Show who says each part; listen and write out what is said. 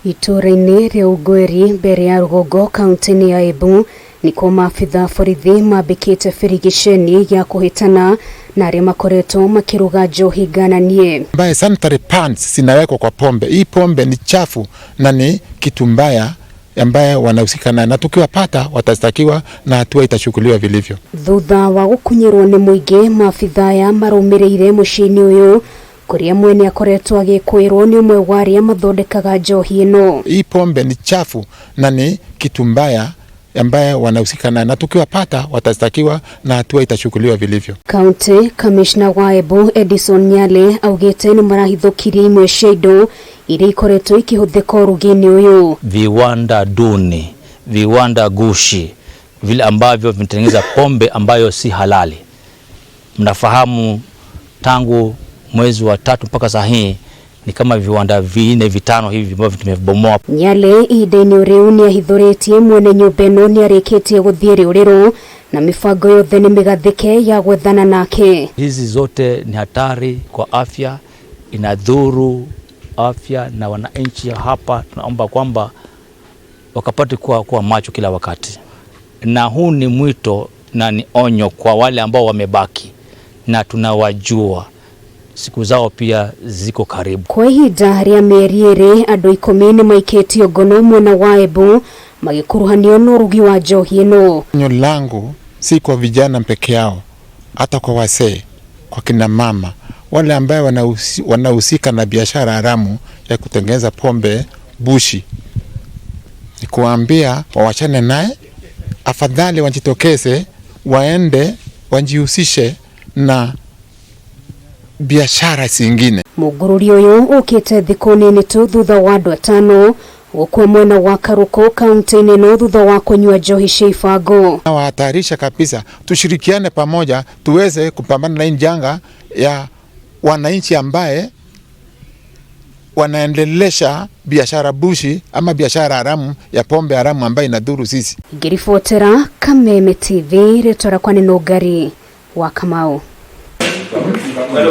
Speaker 1: Itũra-inĩ rĩa Ugweri mbere ya Rũgongo kaunti-ini ya Embu niko maabitha borithi maambikite birigiceni ya kuhitana na arĩa makoretwo makiruga njohi ngananie.
Speaker 2: Ambaye sanitary pads zinawekwa kwa pombe. Hii pombe ni chafu na ni kitu mbaya ambaye wanahusika na tukiwapata watastakiwa na hatua itachukuliwa vilivyo.
Speaker 1: Thutha wa gukunyirwo ni muingi maabitha ya marumireire mucii-ini uyu kuria mwene akoretwo agikuruhanio ni umwe wa aria mathondekaga njohi ino.
Speaker 2: Hii pombe ni chafu na ni kitu mbaya ambaye wanahusika na tukiwapata watastakiwa na hatua itachukuliwa vilivyo.
Speaker 1: County Commissioner wa Embu Edison Nyale augite ni marahithũkirie imwe cia indo iria ikoretwo ikihuthika urugi-ini uyu.
Speaker 3: Viwanda duni, viwanda gushi, vile ambavyo vinatengeneza pombe ambayo si halali. Mnafahamu tangu mwezi wa 3 mpaka saa hii ni kama viwanda 4-5 hivi ambavyo tumebomoa.
Speaker 1: Nyale ideni riu ni ahithuritie mwene nyumba ino ni arikitie guthie riuriro na mifango yothe ni migathike ya gwethana nake.
Speaker 3: Hizi zote ni hatari kwa afya, inadhuru afya na wananchi hapa. Tunaomba kwamba wakapate kuwa macho kila wakati. Na huu ni mwito na ni onyo kwa wale ambao wamebaki na tunawajua siku zao pia ziko karibu.
Speaker 1: Kwa ihinda ria mieri iri andu 10 ni maiketio ngono mwena wa Embu magikuruhanio na urugi wa njohi ino.
Speaker 2: Onyo langu si kwa vijana peke yao, hata kwa wasee, kwa kina mama, wale ambao wanahusika na biashara haramu ya kutengeneza pombe bushi. Ni kuambia wawachane naye, afadhali wajitokeze waende wajihusishe na biashara zingine.
Speaker 1: Mugururi uyu ukite thikũ nini tu thutha wa andu 5 gukua mwena wa Karuko kaunti-ini no thutha wa kunyua njohi cia ibango.
Speaker 2: Wahatarisha kabisa, tushirikiane pamoja tuweze kupambana na njanga ya wananchi ambaye wanaendelesha biashara bushi ama biashara haramu ya pombe haramu ambayo inadhuru sisi.
Speaker 1: Ngiribotera Kameme TV ritora kwa ni Nugari wa Kamau.